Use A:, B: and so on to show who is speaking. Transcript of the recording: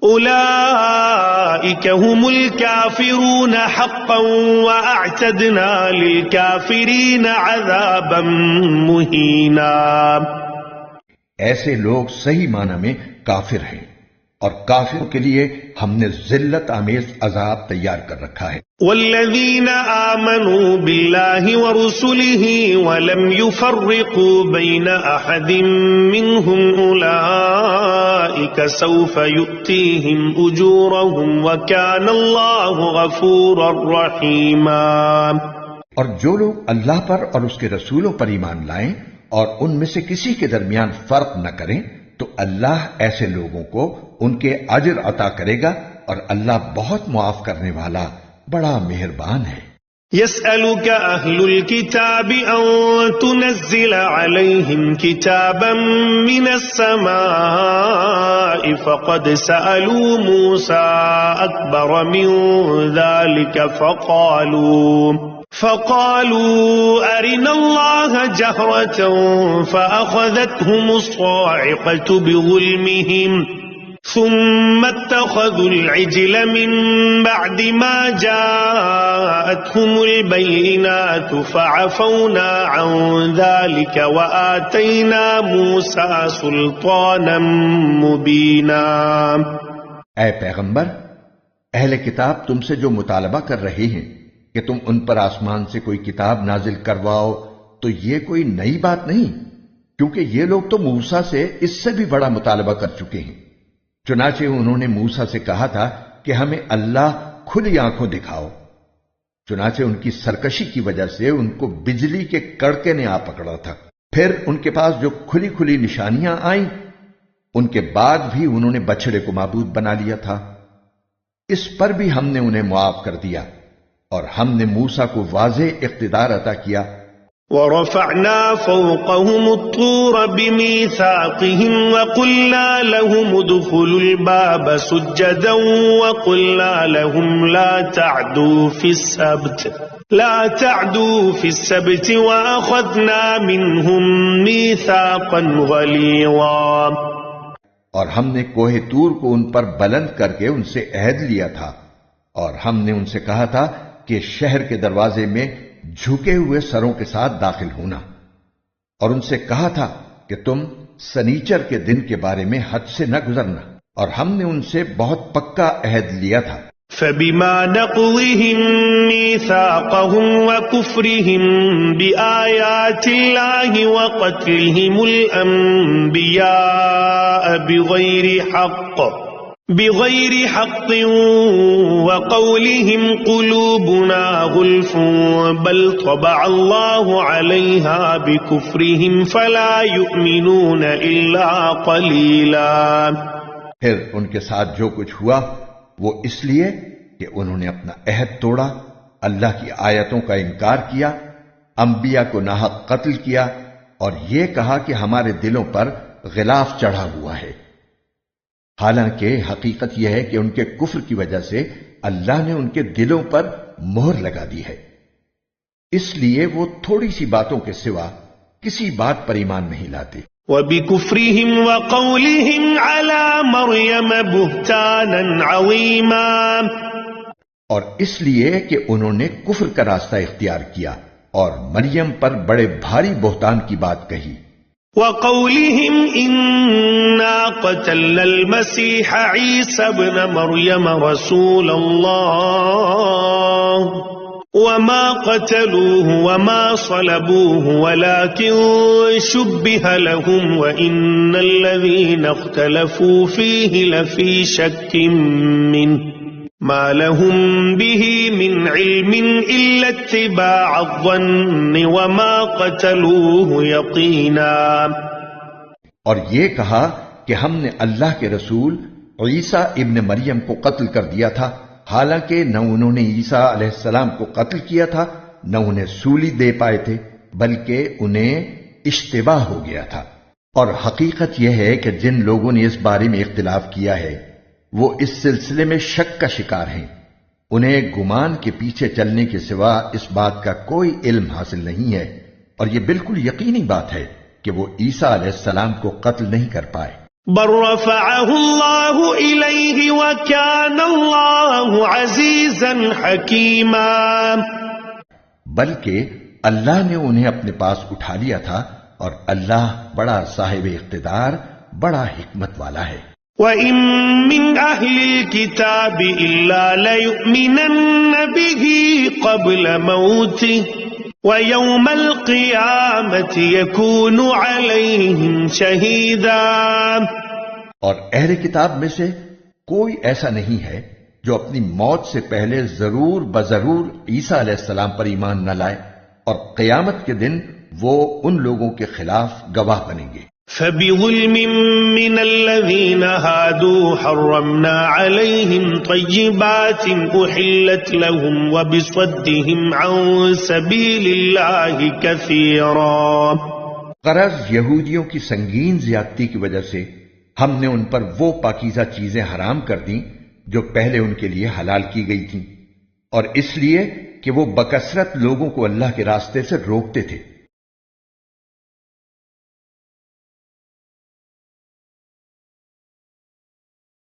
A: اولئک هم الکافرون حقا واعتدنا للکافرین عذابا مہینا.
B: ایسے لوگ صحیح معنی میں کافر ہیں، اور کافروں کے لیے ہم نے ذلت آمیز عذاب تیار کر رکھا ہے.
A: والذین آمنوا باللہ ورسلہ ولم يفرقوا بین احد منہم اولئک سوف یؤتیہم اجورہم وکان اللہ غفورا رحیما.
B: اور جو لوگ اللہ پر اور اس کے رسولوں پر ایمان لائیں اور ان میں سے کسی کے درمیان فرق نہ کریں تو اللہ ایسے لوگوں کو ان کے اجر عطا کرے گا، اور اللہ بہت معاف کرنے والا بڑا مہربان ہے.
A: يسألك أهل الكتاب أن تنزل عليهم كتابا من السماء فقد سألوا موسى أكبر من ذلك فقالوا أرنا الله جهرة فأخذتهم الصاعقة بظلمهم ثم اتخذوا العجل من بعد ما جاءتهم البينات فعفونا عن ذلك وآتينا موسى سلطانا مبينا.
B: اے پیغمبر، اہل کتاب تم سے جو مطالبہ کر رہے ہیں کہ تم ان پر آسمان سے کوئی کتاب نازل کرواؤ، تو یہ کوئی نئی بات نہیں، کیونکہ یہ لوگ تو موسیٰ سے اس سے بھی بڑا مطالبہ کر چکے ہیں. چنانچہ انہوں نے موسیٰ سے کہا تھا کہ ہمیں اللہ کھلی آنکھوں دکھاؤ. چنانچہ ان کی سرکشی کی وجہ سے ان کو بجلی کے کڑکے نے آ پکڑا تھا. پھر ان کے پاس جو کھلی کھلی نشانیاں آئیں، ان کے بعد بھی انہوں نے بچڑے کو معبود بنا لیا تھا. اس پر بھی ہم نے انہیں معاف کر دیا، اور ہم نے موسیٰ کو واضح اقتدار عطا کیا.
A: ورفعنا فوقهم الطور بميثاقهم وقلنا لهم ادخلوا الباب سجدا وقلنا لهم لا تعدوا في السبت وأخذنا منهم ميثاقا غليظا.
B: اور ہم نے کوہ طور کو ان پر بلند کر کے ان سے عہد لیا تھا، اور ہم نے ان سے کہا تھا کہ شہر کے دروازے میں جھکے ہوئے سروں کے ساتھ داخل ہونا، اور ان سے کہا تھا کہ تم سنیچر کے دن کے بارے میں حد سے نہ گزرنا، اور ہم نے ان سے بہت پکا عہد لیا تھا.
A: فَبِمَا نَقْضِهِمْ مِيثَاقَهُمْ وَكُفْرِهِمْ بِآيَاتِ اللَّهِ وَقَتْلِهِمُ الْأَنْبِيَاءَ بغير حق وقولهم قلوبنا غلف بل طبع الله عليها بكفرهم فلا يؤمنون إلا قليلا.
B: پھر ان کے ساتھ جو کچھ ہوا وہ اس لیے کہ انہوں نے اپنا عہد توڑا، اللہ کی آیتوں کا انکار کیا، انبیاء کو ناحق قتل کیا، اور یہ کہا کہ ہمارے دلوں پر غلاف چڑھا ہوا ہے. حالانکہ حقیقت یہ ہے کہ ان کے کفر کی وجہ سے اللہ نے ان کے دلوں پر مہر لگا دی ہے، اس لیے وہ تھوڑی سی باتوں کے سوا کسی بات پر ایمان نہیں لاتے.
A: وَبِكُفْرِهِمْ وَقَوْلِهِمْ عَلَى مَرْيَمَ بُهْتَانًا عَظِيمًا.
B: اور اس لیے کہ انہوں نے کفر کا راستہ اختیار کیا اور مریم پر بڑے بھاری بہتان کی بات کہی.
A: وَقَوْلِهِمْ إِنَّا قَتَلْنَا الْمَسِيحَ عِيسَى ابْنَ مَرْيَمَ رَسُولَ اللَّهِ وَمَا قَتَلُوهُ وَمَا صَلَبُوهُ وَلَكِنْ شُبِّهَ لَهُمْ وَإِنَّ الَّذِينَ اخْتَلَفُوا فِيهِ لَفِي شَكٍّ مِّنْهُ مَا لَهُمْ بِهِ مِنْ عِلْمٍ إِلَّا اتِّبَاعَ الظَّنِّ وَمَا قَتَلُوهُ يَقِينًا.
B: اور یہ کہا کہ ہم نے اللہ کے رسول عیسیٰ ابن مریم کو قتل کر دیا تھا، حالانکہ نہ انہوں نے عیسیٰ علیہ السلام کو قتل کیا تھا، نہ انہیں سولی دے پائے تھے، بلکہ انہیں اشتباہ ہو گیا تھا. اور حقیقت یہ ہے کہ جن لوگوں نے اس بارے میں اختلاف کیا ہے وہ اس سلسلے میں شک کا شکار ہیں. انہیں گمان کے پیچھے چلنے کے سوا اس بات کا کوئی علم حاصل نہیں ہے، اور یہ بالکل یقینی بات ہے کہ وہ عیسیٰ علیہ السلام کو قتل نہیں کر پائے.
A: بل رفعه الله إليه وكان الله عزيزا حكيما،
B: بلکہ اللہ نے انہیں اپنے پاس اٹھا لیا تھا اور اللہ بڑا صاحب اقتدار، بڑا حکمت والا ہے۔
A: وَإِن مِّنْ أَهْلِ الْكِتَابِ إِلَّا لَيُؤْمِنَنَّ بِهِ قَبْلَ مَوْتِهِ وَيَوْمَ الْقِيَامَةِ يَكُونُ عَلَيْهِمْ شَهِيدًا،
B: اور اہل کتاب میں سے کوئی ایسا نہیں ہے جو اپنی موت سے پہلے ضرور بضرور عیسیٰ علیہ السلام پر ایمان نہ لائے، اور قیامت کے دن وہ ان لوگوں کے خلاف گواہ بنیں گے۔
A: فَبِظُلْمٍ مِّنَ الَّذِينَ هَادُوا حَرَّمْنَا عَلَيْهِمْ طَيِّبَاتٍ أُحِلَّتْ لَهُمْ وَبِصَدِّهِمْ عَن سَبِيلِ اللَّهِ كَثِيرًا،
B: غرض یہودیوں کی سنگین زیادتی کی وجہ سے ہم نے ان پر وہ پاکیزہ چیزیں حرام کر دیں جو پہلے ان کے لیے حلال کی گئی تھیں، اور اس لیے کہ وہ بکثرت لوگوں کو اللہ کے راستے سے روکتے تھے۔